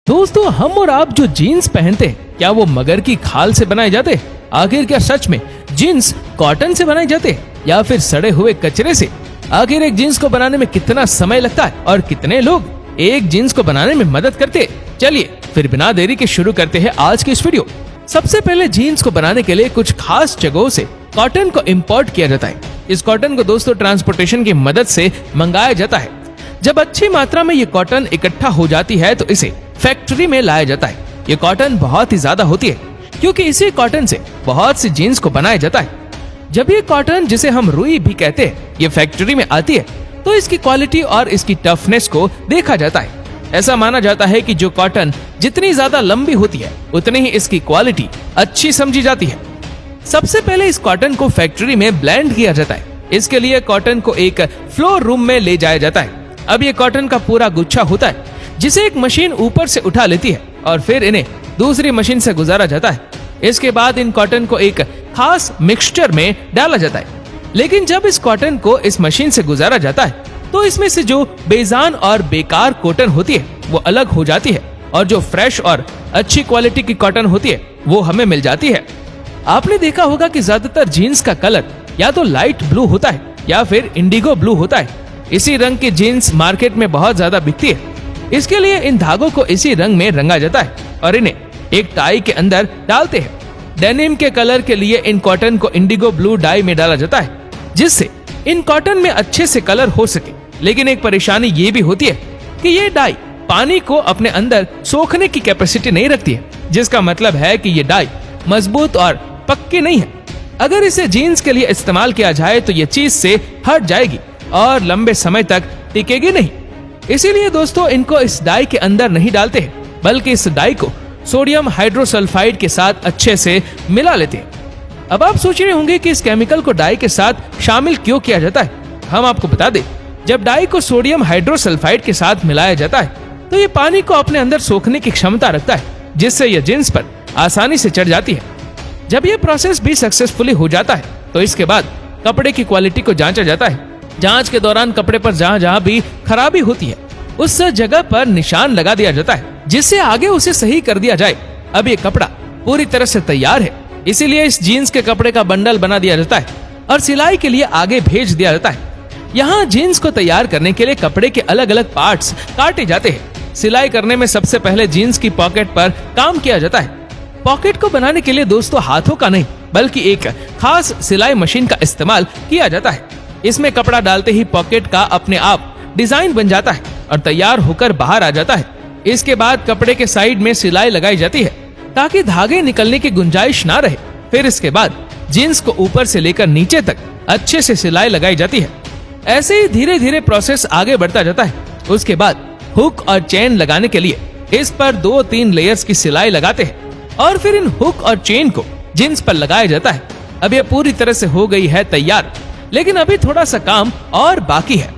दोस्तों, हम और आप जो जीन्स पहनते हैं, क्या वो मगर की खाल से बनाए जाते हैं? आखिर क्या सच में जीन्स कॉटन से बनाए जाते हैं या फिर सड़े हुए कचरे से? आखिर एक जीन्स को बनाने में कितना समय लगता है और कितने लोग एक जीन्स को बनाने में मदद करते हैं? चलिए फिर बिना देरी के शुरू करते हैं आज की इस वीडियो। सबसे पहले जीन्स को बनाने के लिए कुछ खास जगहों से कॉटन को इम्पोर्ट किया जाता है। इस कॉटन को दोस्तों ट्रांसपोर्टेशन की मदद से मंगाया जाता है। जब अच्छी मात्रा में ये कॉटन इकट्ठा हो जाती है तो इसे फैक्ट्री में लाया जाता है। ये कॉटन बहुत ही ज्यादा होती है क्योंकि इसी कॉटन से बहुत सी जीन्स को बनाया जाता है। जब ये कॉटन, जिसे हम रुई भी कहते हैं, ये फैक्ट्री में आती है तो इसकी क्वालिटी और इसकी टफनेस को देखा जाता है। ऐसा माना जाता है कि जो कॉटन जितनी ज्यादा लंबी होती है उतनी ही इसकी क्वालिटी अच्छी समझी जाती है। सबसे पहले इस कॉटन को फैक्ट्री में ब्लेंड किया जाता है। इसके लिए कॉटन को एक फ्लोर रूम में ले जाया जाता है। अब ये कॉटन का पूरा गुच्छा होता है जिसे एक मशीन ऊपर से उठा लेती है और फिर इन्हें दूसरी मशीन से गुजारा जाता है। इसके बाद इन कॉटन को एक खास मिक्सचर में डाला जाता है। लेकिन जब इस कॉटन को इस मशीन से गुजारा जाता है तो इसमें से जो बेजान और बेकार कॉटन होती है वो अलग हो जाती है और जो फ्रेश और अच्छी क्वालिटी की कॉटन होती है वो हमें मिल जाती है। आपने देखा होगा कि ज्यादातर जीन्स का कलर या तो लाइट ब्लू होता है या फिर इंडिगो ब्लू होता है। इसी रंग की जीन्स मार्केट में बहुत ज्यादा बिकती है। इसके लिए इन धागों को इसी रंग में रंगा जाता है और इन्हें एक टाई के अंदर डालते हैं। डेनिम के कलर के लिए इन कॉटन को इंडिगो ब्लू डाई में डाला जाता है जिससे इन कॉटन में अच्छे से कलर हो सके। लेकिन एक परेशानी ये भी होती है कि ये डाई पानी को अपने अंदर सोखने की कैपेसिटी नहीं रखती है, जिसका मतलब है कि ये डाई मजबूत और पक्की नहीं है। अगर इसे जीन्स के लिए इस्तेमाल किया जाए तो ये चीज से हट जाएगी और लंबे समय तक टिकेगी नहीं। इसीलिए दोस्तों इनको इस डाई के अंदर नहीं डालते हैं, बल्कि इस डाई को सोडियम हाइड्रोसल्फाइड के साथ अच्छे से मिला लेते हैं। अब आप सोच रहे होंगे कि इस केमिकल को डाई के साथ शामिल क्यों किया जाता है। हम आपको बता दें, जब डाई को सोडियम हाइड्रोसल्फाइड के साथ मिलाया जाता है तो ये पानी को अपने अंदर सोखने की क्षमता रखता है, जिससे यह जींस पर आसानी से चढ़ जाती है। जब यह प्रोसेस भी सक्सेसफुली हो जाता है तो इसके बाद कपड़े की क्वालिटी को जांचा जाता है। जांच के दौरान कपड़े पर जहाँ जहाँ भी खराबी होती है उस जगह पर निशान लगा दिया जाता है, जिससे आगे उसे सही कर दिया जाए। अब ये कपड़ा पूरी तरह से तैयार है, इसीलिए इस जीन्स के कपड़े का बंडल बना दिया जाता है और सिलाई के लिए आगे भेज दिया जाता है। यहाँ जीन्स को तैयार करने के लिए कपड़े के अलग अलग पार्ट्स काटे जाते हैं। सिलाई करने में सबसे पहले जीन्स की पॉकेट पर काम किया जाता है। पॉकेट को बनाने के लिए दोस्तों हाथों का नहीं बल्कि एक खास सिलाई मशीन का इस्तेमाल किया जाता है। इसमें कपड़ा डालते ही पॉकेट का अपने आप डिजाइन बन जाता है और तैयार होकर बाहर आ जाता है। इसके बाद कपड़े के साइड में सिलाई लगाई जाती है ताकि धागे निकलने की गुंजाइश ना रहे। फिर इसके बाद जीन्स को ऊपर से लेकर नीचे तक अच्छे से सिलाई लगाई जाती है। ऐसे ही धीरे धीरे प्रोसेस आगे बढ़ता जाता है। उसके बाद हुक और चेन लगाने के लिए इस पर 2-3 लेयर्स की सिलाई लगाते हैं और फिर इन हुक और चेन को जीन्स पर लगाया जाता है। अब यह पूरी तरह से हो गई है तैयार, लेकिन अभी थोड़ा सा काम और बाकी है।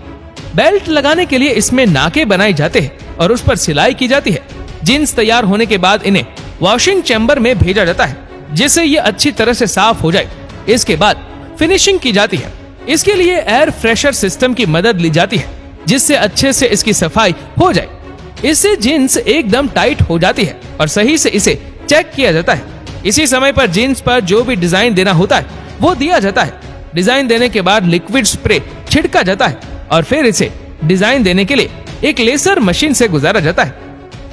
बेल्ट लगाने के लिए इसमें नाके बनाए जाते हैं और उस पर सिलाई की जाती है। जीन्स तैयार होने के बाद इन्हें वॉशिंग चैम्बर में भेजा जाता है जिससे ये अच्छी तरह से साफ हो जाए। इसके बाद फिनिशिंग की जाती है। इसके लिए एयर फ्रेशर सिस्टम की मदद ली जाती है जिससे अच्छे से इसकी सफाई हो जाए। इससे जीन्स एकदम टाइट हो जाती है और सही से इसे चेक किया जाता है। इसी समय पर जीन्स पर जो भी डिजाइन देना होता है वो दिया जाता है। डिजाइन देने के बाद लिक्विड स्प्रे छिड़का जाता है और फिर इसे डिजाइन देने के लिए एक लेसर मशीन से गुजारा जाता है।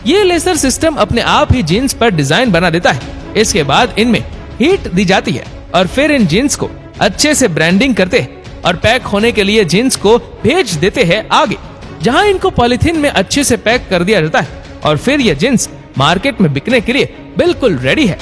ये लेसर सिस्टम अपने आप ही जीन्स पर डिजाइन बना देता है। इसके बाद इनमें हीट दी जाती है और फिर इन जीन्स को अच्छे से ब्रांडिंग करते हैं और पैक होने के लिए जीन्स को भेज देते हैं आगे, जहां इनको पॉलिथीन में अच्छे से पैक कर दिया जाता है और फिर ये जीन्स मार्केट में बिकने के लिए बिल्कुल रेडी है।